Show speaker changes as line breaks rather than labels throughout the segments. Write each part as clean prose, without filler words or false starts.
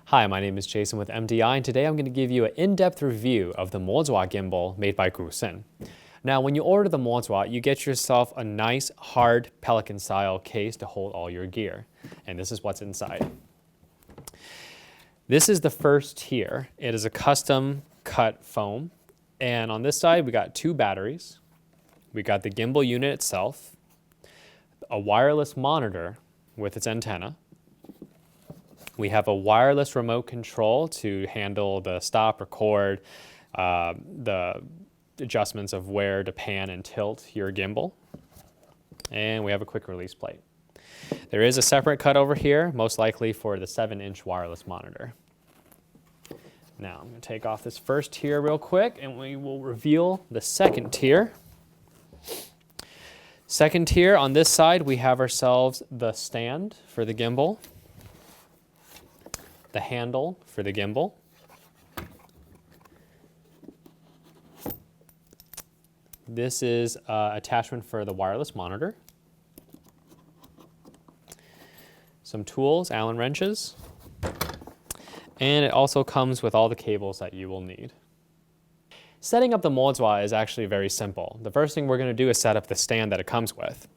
Hi, my name is Jason with MDI, and today I'm going to give you an in-depth review of the MOZA Gimbal made by Gusin. Now, when you order the MOZA, you get yourself a nice, hard Pelican-style case to hold all your gear, and this is what's inside. This is the first tier. It is a custom-cut foam, and on this side, we got two batteries. We got the gimbal unit itself, a wireless monitor with its antenna. We have a wireless remote control to handle the stop, record, the adjustments of where to pan and tilt your gimbal. And we have a quick release plate. There is a separate cut over here, most likely for the 7-inch wireless monitor. Now I'm going to take off this first tier real quick and we will reveal the second tier. Second tier, on this side we have ourselves the stand for the gimbal, the handle for the gimbal, this is an attachment for the wireless monitor, some tools, Allen wrenches, and it also comes with all the cables that you will need. Setting up the MOZA is actually very simple. The first thing we're going to do is set up the stand that it comes with.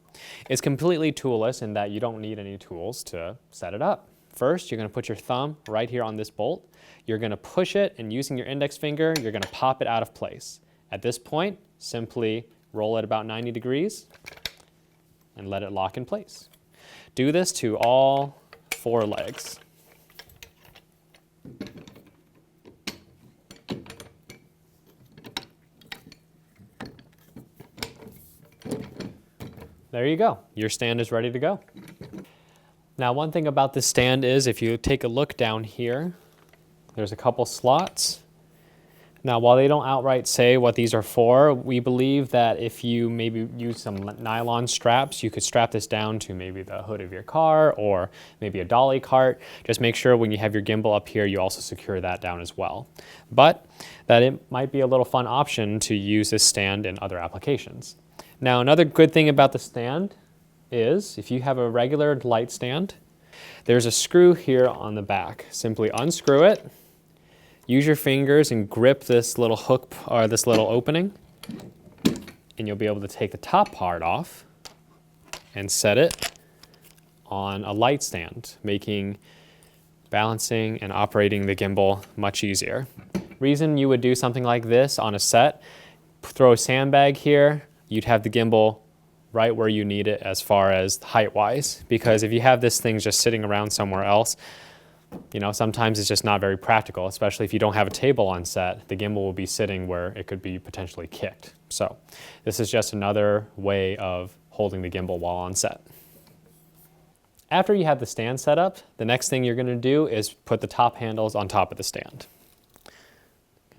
It's completely toolless in that you don't need any tools to set it up. First, you're going to put your thumb right here on this bolt. You're going to push it, and using your index finger, you're going to pop it out of place. At this point, simply roll it about 90 degrees and let it lock in place. Do this to all 4 legs. There you go. Your stand is ready to go. Now, one thing about this stand is if you take a look down here, there's a couple slots. Now, while they don't outright say what these are for, we believe that if you maybe use some nylon straps, you could strap this down to maybe the hood of your car or maybe a dolly cart. Just make sure when you have your gimbal up here, you also secure that down as well. But that it might be a little fun option to use this stand in other applications. Now, another good thing about the stand is if you have a regular light stand, there's a screw here on the back. Simply unscrew it, use your fingers and grip this little hook or this little opening, and you'll be able to take the top part off and set it on a light stand, making balancing and operating the gimbal much easier. Reason you would do something like this on a set, throw a sandbag here, you'd have the gimbal right where you need it as far as height-wise, because if you have this thing just sitting around somewhere else, you know, sometimes it's just not very practical, especially if you don't have a table on set. The gimbal will be sitting where it could be potentially kicked. So this is just another way of holding the gimbal while on set. After you have the stand set up, the next thing you're going to do is put the top handles on top of the stand.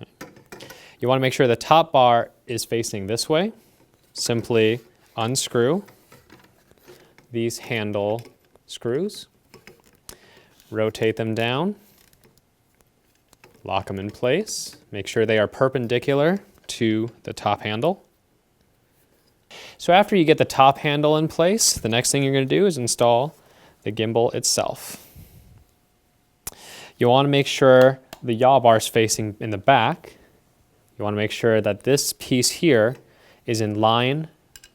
Okay. You want to make sure the top bar is facing this way. Simply unscrew these handle screws, rotate them down, lock them in place, make sure they are perpendicular to the top handle. So after you get the top handle in place, the next thing you're going to do is install the gimbal itself. You want to make sure the yaw bar is facing in the back. You want to make sure that this piece here is in line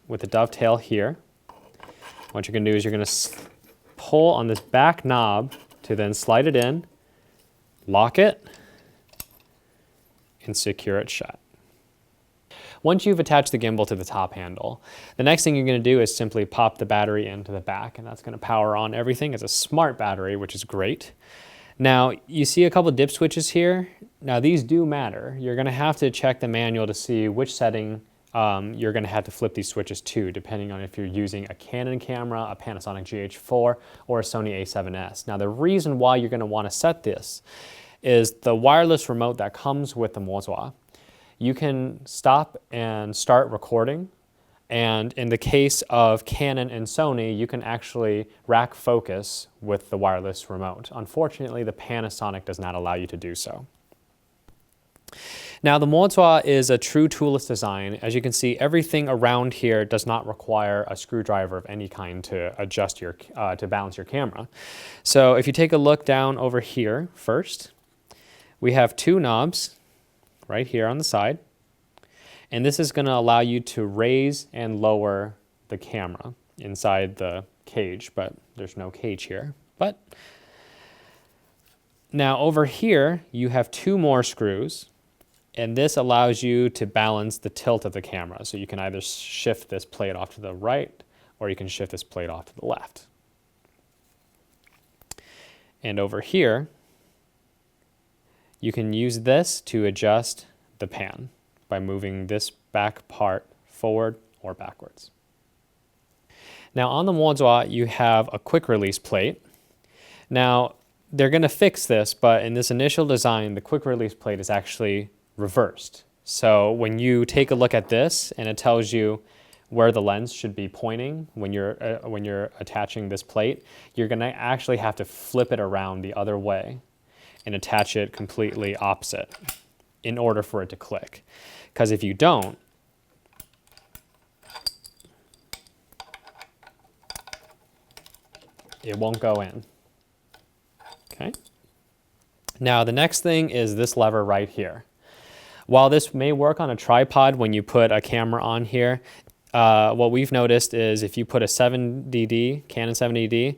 with the dovetail here. What you're going to do is you're going to pull on this back knob to then slide it in, lock it, and secure it shut. Once you've attached the gimbal to the top handle, the next thing you're going to do is simply pop the battery into the back, and that's going to power on everything. It's a smart battery, which is great. Now, you see a couple dip switches here. Now, these do matter. You're going to have to check the manual to see which setting you're going to have to flip these switches to, depending on if you're using a Canon camera, a Panasonic GH4, or a Sony a7S. Now, the reason why you're going to want to set this is the wireless remote that comes with the MOZA. You can stop and start recording, and in the case of Canon and Sony, you can actually rack focus with the wireless remote. Unfortunately, the Panasonic does not allow you to do so. Now the MOZA is a true toolless design. As you can see, everything around here does not require a screwdriver of any kind to adjust your, to balance your camera. So if you take a look down over here first, we have two knobs right here on the side. And this is going to allow you to raise and lower the camera inside the cage, but there's no cage here. But now over here, you have two more screws. And this allows you to balance the tilt of the camera. So you can either shift this plate off to the right, or you can shift this plate off to the left. And over here, you can use this to adjust the pan by moving this back part forward or backwards. Now on the MOZA, you have a quick release plate. Now they're going to fix this, but in this initial design, the quick release plate is actually reversed. So when you take a look at this and it tells you where the lens should be pointing when you're attaching this plate, you're going to actually have to flip it around the other way and attach it completely opposite in order for it to click. Because if you don't, it won't go in. Okay. Now the next thing is this lever right here. While this may work on a tripod when you put a camera on here, what we've noticed is if you put a 7DD, Canon 7DD,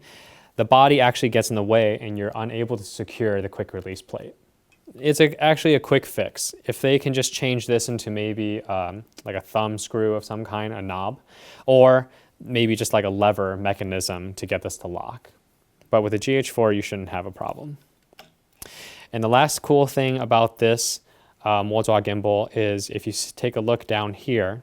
the body actually gets in the way and you're unable to secure the quick release plate. It's actually a quick fix. If they can just change this into maybe like a thumb screw of some kind, a knob, or maybe just like a lever mechanism to get this to lock. But with a GH4, you shouldn't have a problem. And the last cool thing about this MOZA gimbal is if you take a look down here,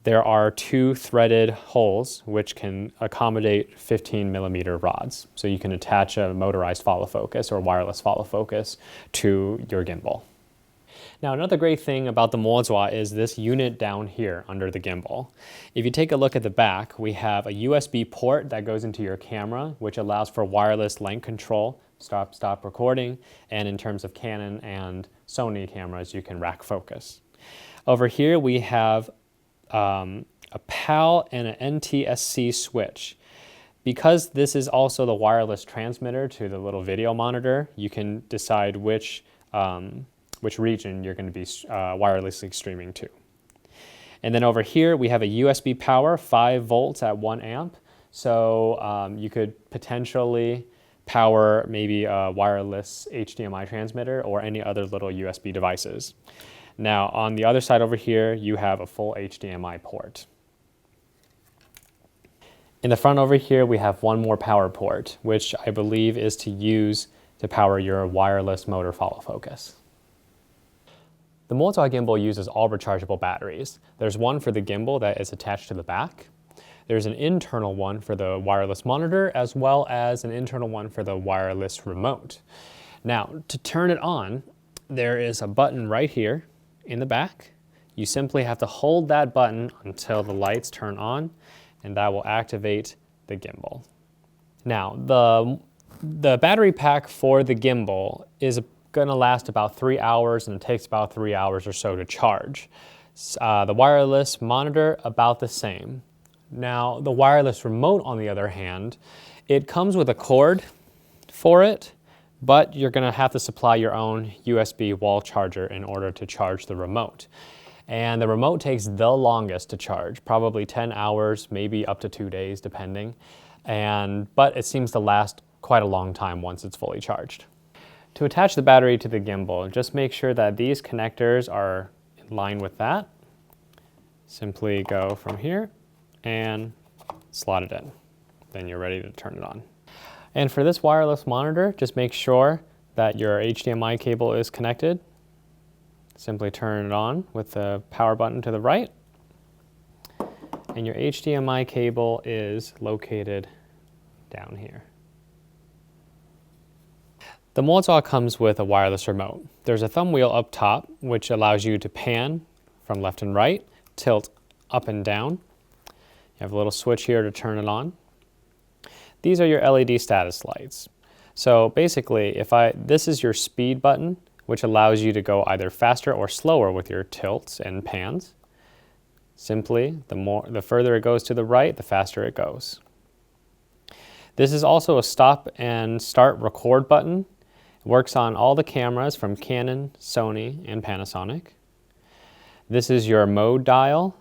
there are two threaded holes which can accommodate 15mm rods. So you can attach a motorized follow focus or wireless follow focus to your gimbal. Now another great thing about the MOZA is this unit down here under the gimbal. If you take a look at the back, we have a USB port that goes into your camera, which allows for wireless length control, stop recording, and in terms of Canon and Sony cameras, you can rack focus. Over here we have a PAL and an NTSC switch. Because this is also the wireless transmitter to the little video monitor, you can decide which region you're going to be wirelessly streaming to. And then over here we have a USB power, 5 volts at 1 amp. So you could potentially power maybe a wireless HDMI transmitter or any other little USB devices. Now on the other side over here, you have a full HDMI port. In the front over here, we have one more power port, which I believe is to use to power your wireless motor follow focus. The MOZA gimbal uses all rechargeable batteries. There's one for the gimbal that is attached to the back. There's an internal one for the wireless monitor, as well as an internal one for the wireless remote. Now, to turn it on, there is a button right here in the back. You simply have to hold that button until the lights turn on, and that will activate the gimbal. Now, the battery pack for the gimbal is gonna last about 3 hours, and it takes about 3 hours or so to charge. The wireless monitor, about the same. Now, the wireless remote, on the other hand, it comes with a cord for it, but you're gonna have to supply your own USB wall charger in order to charge the remote. And the remote takes the longest to charge, probably 10 hours, maybe up to 2 days, depending. But it seems to last quite a long time once it's fully charged. To attach the battery to the gimbal, just make sure that these connectors are in line with that. Simply go from here and slot it in. Then you're ready to turn it on. And for this wireless monitor, just make sure that your HDMI cable is connected. Simply turn it on with the power button to the right. And your HDMI cable is located down here. The MOZA comes with a wireless remote. There's a thumb wheel up top, which allows you to pan from left and right, tilt up and down. You have a little switch here to turn it on. These are your LED status lights. So basically, this is your speed button, which allows you to go either faster or slower with your tilts and pans. Simply, the further it goes to the right, the faster it goes. This is also a stop and start record button. It works on all the cameras from Canon, Sony, and Panasonic. This is your mode dial.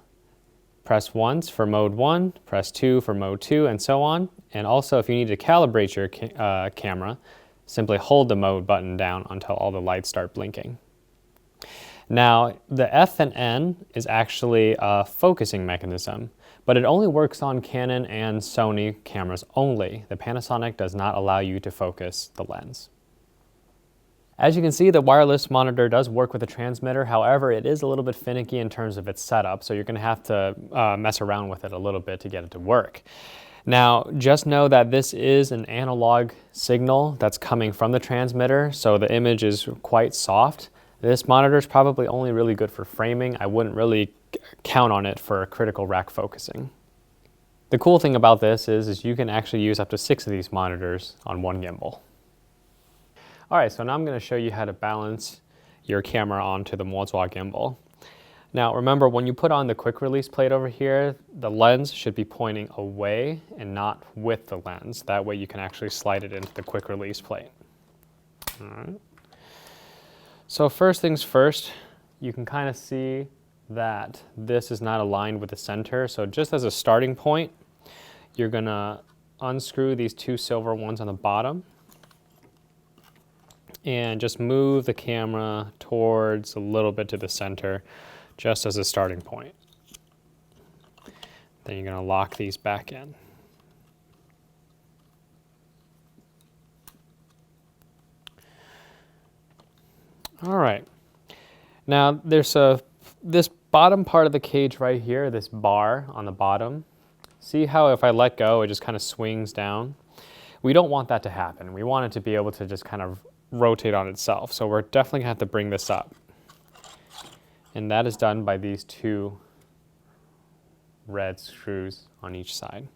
Press once for mode 1, press 2 for mode 2, and so on. And also, if you need to calibrate your camera, simply hold the mode button down until all the lights start blinking. Now, the F and N is actually a focusing mechanism, but it only works on Canon and Sony cameras only. The Panasonic does not allow you to focus the lens. As you can see, the wireless monitor does work with the transmitter. However, it is a little bit finicky in terms of its setup, so you're going to have to mess around with it a little bit to get it to work. Now, just know that this is an analog signal that's coming from the transmitter, so the image is quite soft. This monitor is probably only really good for framing. I wouldn't really count on it for critical rack focusing. The cool thing about this is you can actually use up to 6 of these monitors on one gimbal. All right, so now I'm going to show you how to balance your camera onto the MOZA Gimbal. Now remember, when you put on the quick release plate over here, the lens should be pointing away and not with the lens. That way you can actually slide it into the quick release plate. All right. So first things first, you can kind of see that this is not aligned with the center. So just as a starting point, you're going to unscrew these 2 silver ones on the bottom and just move the camera towards a little bit to the center, just as a starting point. Then you're going to lock these back in. All right. Now there's this bottom part of the cage right here, this bar on the bottom. See how if I let go, it just kind of swings down? We don't want that to happen. We want it to be able to just kind of rotate on itself. So we're definitely going to have to bring this up. And that is done by these 2 red screws on each side.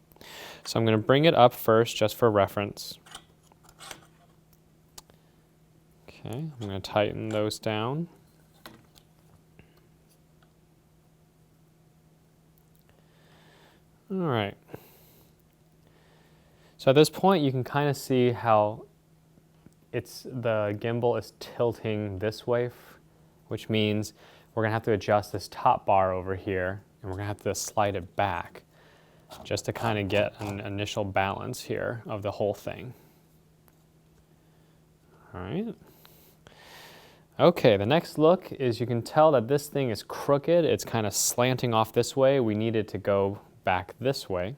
So I'm going to bring it up first just for reference. Okay, I'm going to tighten those down. All right. So at this point, you can kind of see how the gimbal is tilting this way, which means we're going to have to adjust this top bar over here, and we're going to have to slide it back just to kind of get an initial balance here of the whole thing. All right. Okay, the next look is you can tell that this thing is crooked. It's kind of slanting off this way. We need it to go back this way.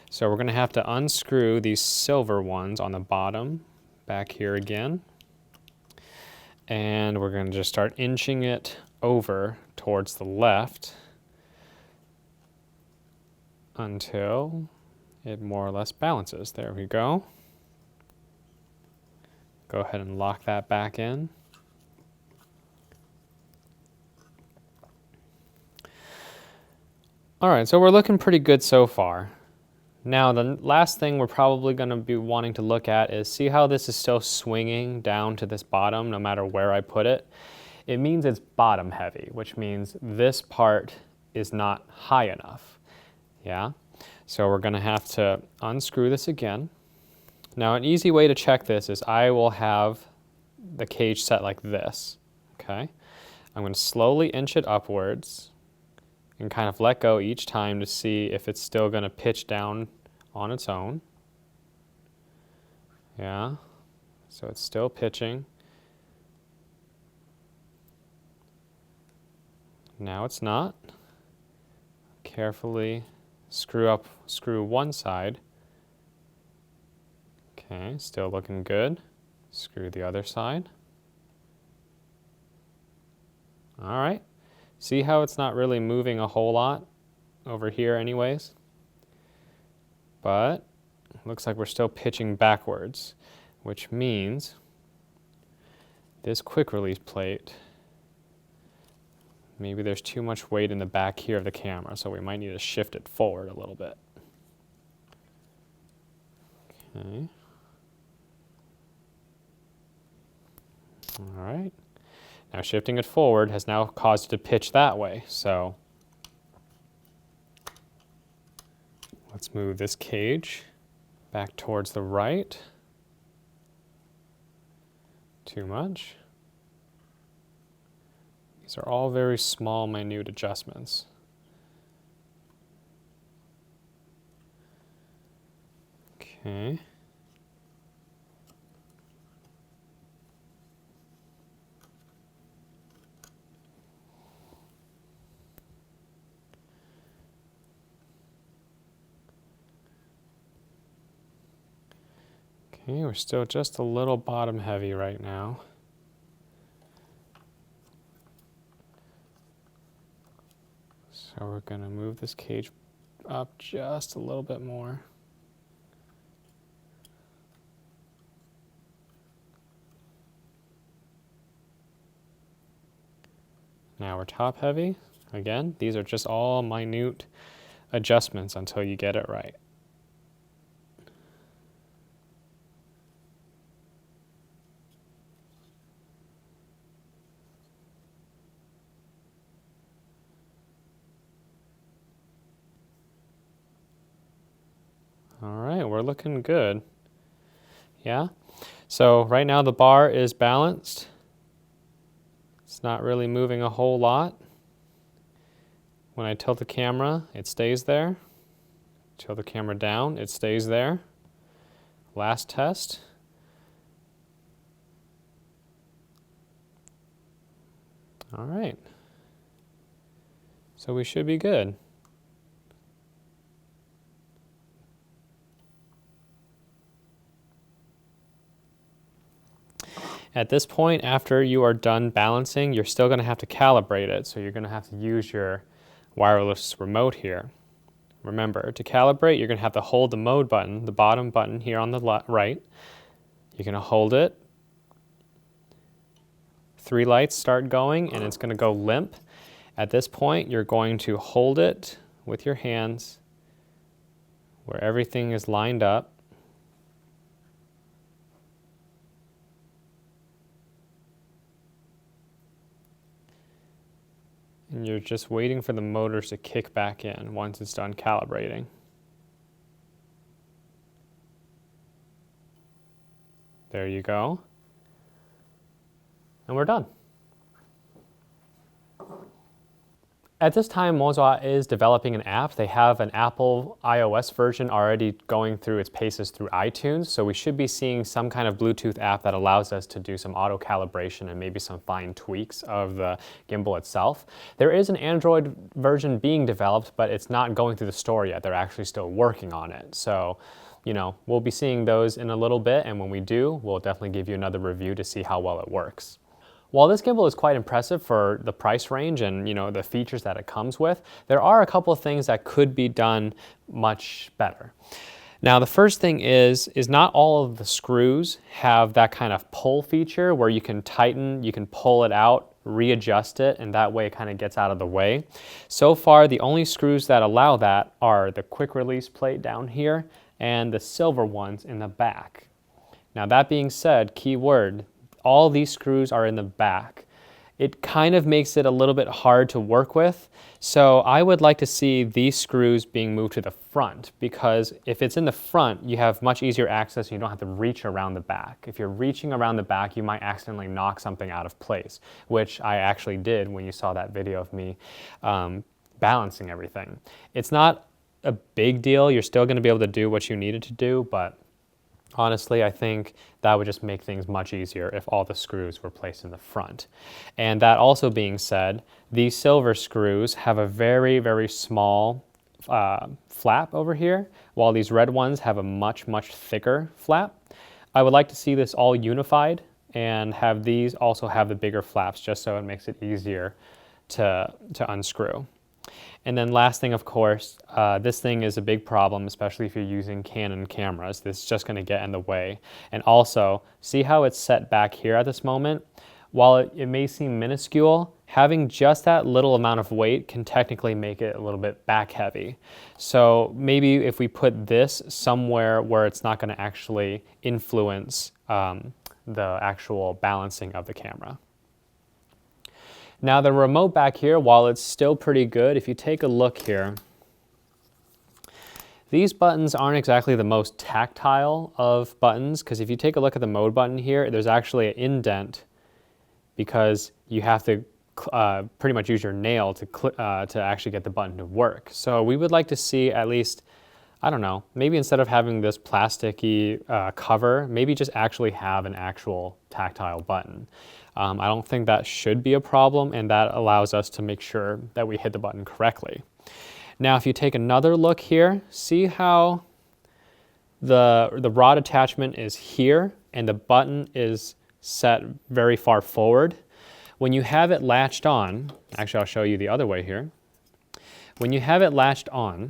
So we're going to have to unscrew these silver ones on the bottom back here again. And we're going to just start inching it over towards the left until it more or less balances. There we go. Go ahead and lock that back in. All right, so we're looking pretty good so far. Now, the last thing we're probably going to be wanting to look at is see how this is still swinging down to this bottom no matter where I put it. It means it's bottom heavy, which means this part is not high enough. Yeah? So we're going to have to unscrew this again. Now, an easy way to check this is I will have the cage set like this. Okay? I'm going to slowly inch it upwards and kind of let go each time to see if it's still going to pitch down on its own. Yeah, so it's still pitching. Now it's not. Carefully screw one side. Okay, still looking good. Screw the other side. All right. See how it's not really moving a whole lot over here anyways? But it looks like we're still pitching backwards, which means this quick release plate, maybe there's too much weight in the back here of the camera, so we might need to shift it forward a little bit. Okay. All right. Now shifting it forward has now caused it to pitch that way. So let's move this cage back towards the right. Too much. These are all very small, minute adjustments. Okay. Okay, we're still just a little bottom heavy right now. So we're going to move this cage up just a little bit more. Now we're top heavy. Again, these are just all minute adjustments until you get it right. All right, we're looking good. Yeah? So right now the bar is balanced. It's not really moving a whole lot. When I tilt the camera, it stays there. Tilt the camera down, it stays there. Last test. All right. So we should be good. At this point, after you are done balancing, you're still going to have to calibrate it. So you're going to have to use your wireless remote here. Remember, to calibrate, you're going to have to hold the mode button, the bottom button here on the right. You're going to hold it. 3 lights start going, and it's going to go limp. At this point, you're going to hold it with your hands where everything is lined up. And you're just waiting for the motors to kick back in once it's done calibrating. There you go. And we're done. At this time, MOZA is developing an app. They have an Apple iOS version already going through its paces through iTunes, so we should be seeing some kind of Bluetooth app that allows us to do some auto calibration and maybe some fine tweaks of the gimbal itself. There is an Android version being developed, but it's not going through the store yet. They're actually still working on it. So, you know, we'll be seeing those in a little bit, and when we do, we'll definitely give you another review to see how well it works. While this gimbal is quite impressive for the price range and the features that it comes with, there are a couple of things that could be done much better. Now the first thing is not all of the screws have that kind of pull feature where you can tighten, you can pull it out, readjust it, and that way it kind of gets out of the way. So far the only screws that allow that are the quick release plate down here and the silver ones in the back. Now that being said, key word, all these screws are in the back. It kind of makes it a little bit hard to work with, so I would like to see these screws being moved to the front, because if it's in the front, you have much easier access and you don't have to reach around the back. If you're reaching around the back, you might accidentally knock something out of place, which I actually did when you saw that video of me balancing everything. It's not a big deal. You're still going to be able to do what you needed to do, but honestly, I think that would just make things much easier if all the screws were placed in the front. And that also being said, these silver screws have a very, very small flap over here, while these red ones have a much, much thicker flap. I would like to see this all unified and have these also have the bigger flaps, just so it makes it easier to unscrew. And then last thing, of course, this thing is a big problem, especially if you're using Canon cameras. This is just going to get in the way. And also, see how it's set back here at this moment? While it may seem minuscule, having just that little amount of weight can technically make it a little bit back heavy. So maybe if we put this somewhere where it's not going to actually influence the actual balancing of the camera. Now the remote back here, while it's still pretty good, if you take a look here, these buttons aren't exactly the most tactile of buttons, because if you take a look at the mode button here, there's actually an indent because you have to pretty much use your nail to actually get the button to work. So we would like to see at least, I don't know, maybe instead of having this plasticky cover, maybe just actually have an actual tactile button. I don't think that should be a problem, and that allows us to make sure that we hit the button correctly. Now, if you take another look here, see how the rod attachment is here and the button is set very far forward. When you have it latched on, actually I'll show you the other way here. When you have it latched on,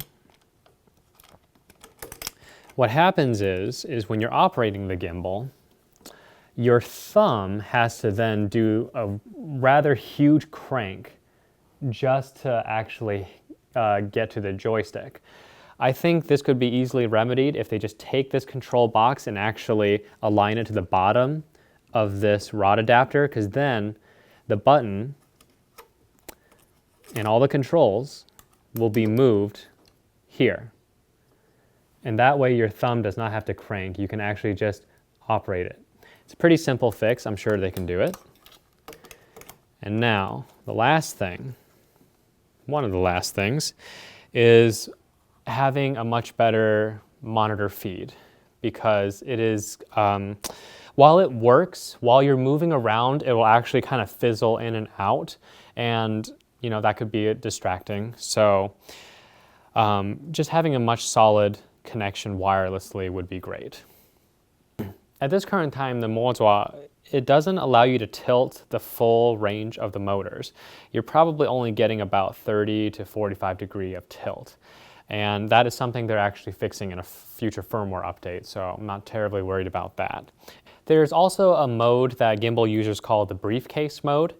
what happens is when you're operating the gimbal, your thumb has to then do a rather huge crank just to actually get to the joystick. I think this could be easily remedied if they just take this control box and actually align it to the bottom of this rod adapter, because then the button and all the controls will be moved here. And that way your thumb does not have to crank. You can actually just operate it. It's a pretty simple fix. I'm sure they can do it. And now the last thing, one of the last things, is having a much better monitor feed, because it is, while it works, while you're moving around, it will actually kind of fizzle in and out, and you know that could be distracting. So just having a much solid connection wirelessly would be great. At this current time, the MOZA, it doesn't allow you to tilt the full range of the motors. You're probably only getting about 30 to 45 degree of tilt. And that is something they're actually fixing in a future firmware update, so I'm not terribly worried about that. There's also a mode that gimbal users call the briefcase mode.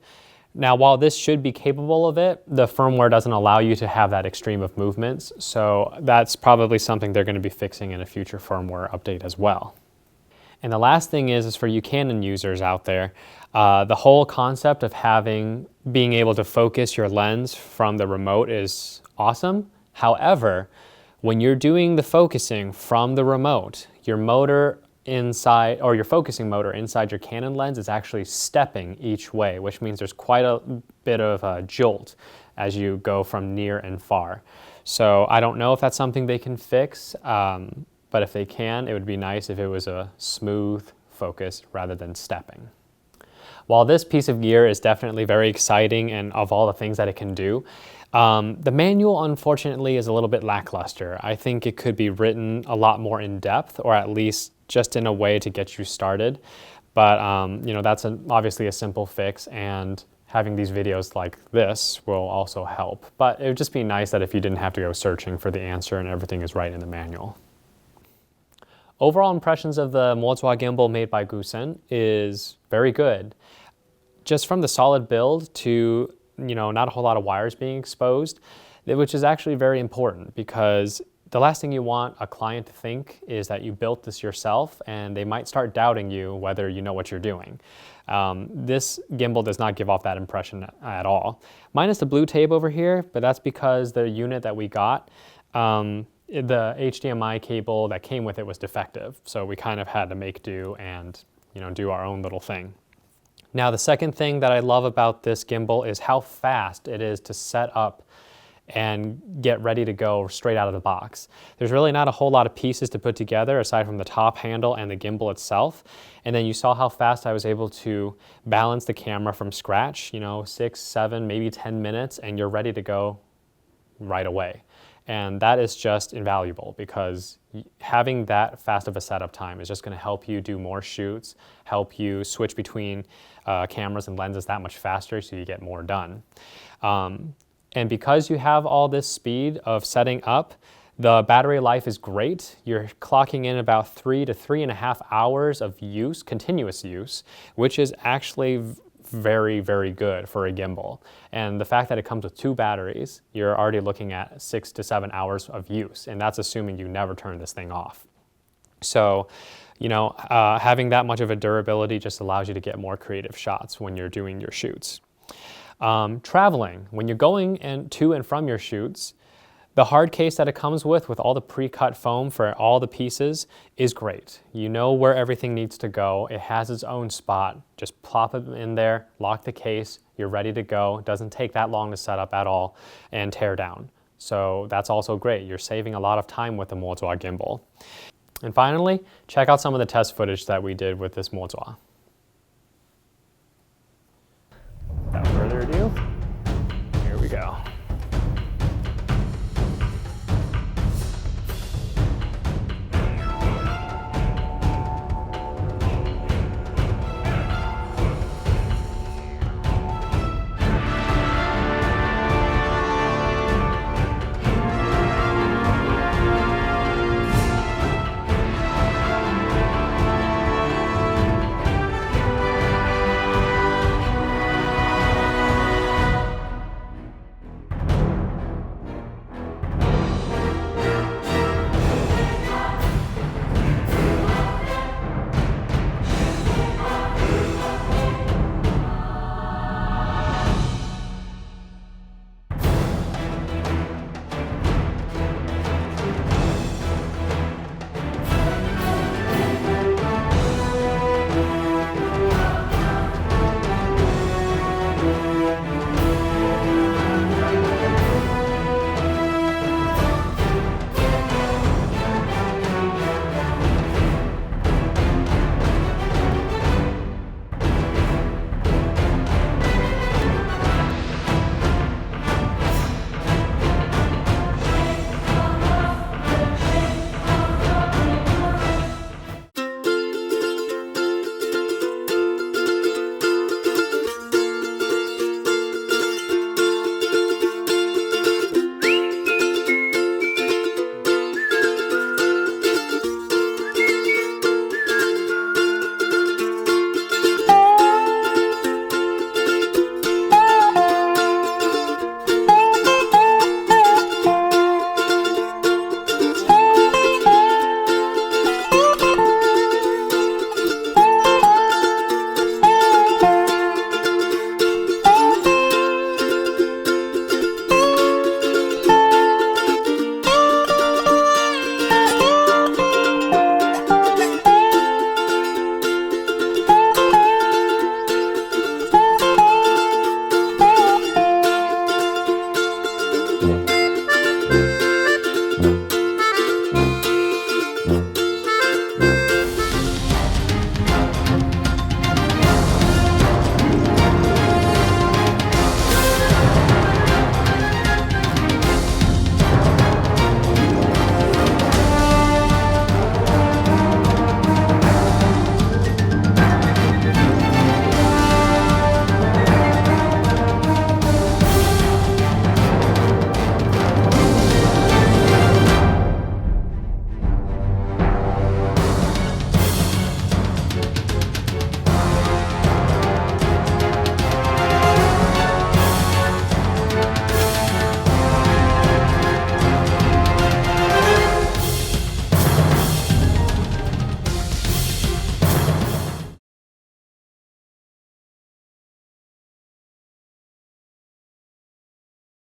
Now, while this should be capable of it, the firmware doesn't allow you to have that extreme of movements, so that's probably something they're going to be fixing in a future firmware update as well. And the last thing is for you Canon users out there, the whole concept of being able to focus your lens from the remote is awesome. However, when you're doing the focusing from the remote, your motor inside, or your focusing motor inside your Canon lens is actually stepping each way, which means there's quite a bit of a jolt as you go from near and far. So I don't know if that's something they can fix, but if they can, it would be nice if it was a smooth focus rather than stepping. While this piece of gear is definitely very exciting and of all the things that it can do, the manual, unfortunately, is a little bit lackluster. I think it could be written a lot more in depth, or at least just in a way to get you started. But you know, that's obviously a simple fix, and having these videos like this will also help. But it would just be nice that if you didn't have to go searching for the answer and everything is right in the manual. Overall impressions of the MOZA gimbal made by Goosen is very good. Just from the solid build to, you know, not a whole lot of wires being exposed, which is actually very important, because the last thing you want a client to think is that you built this yourself, and they might start doubting you whether you know what you're doing. This gimbal does not give off that impression at all. Minus the blue tape over here, but that's because the unit that we got, the HDMI cable that came with it was defective, so we kind of had to make do and, you know, do our own little thing. Now, the second thing that I love about this gimbal is how fast it is to set up and get ready to go straight out of the box. There's really not a whole lot of pieces to put together aside from the top handle and the gimbal itself. And then you saw how fast I was able to balance the camera from scratch, you know, 6, 7, maybe 10 minutes, and you're ready to go right away. And that is just invaluable, because having that fast of a setup time is just going to help you do more shoots, help you switch between cameras and lenses that much faster, so you get more done. And because you have all this speed of setting up, the battery life is great. You're clocking in about 3 to 3.5 hours of use, continuous use, which is actually very, very good for a gimbal. And the fact that it comes with 2 batteries, you're already looking at 6 to 7 hours of use, and that's assuming you never turn this thing off. So, you know, having that much of a durability just allows you to get more creative shots when you're doing your shoots. Traveling, when you're going to and from your shoots, the hard case that it comes with all the pre-cut foam for all the pieces is great. You know where everything needs to go. It has its own spot. Just plop it in there, lock the case, you're ready to go. It doesn't take that long to set up at all and tear down. So that's also great. You're saving a lot of time with the MOZA gimbal. And finally, check out some of the test footage that we did with this MOZA. Without further ado, here we go.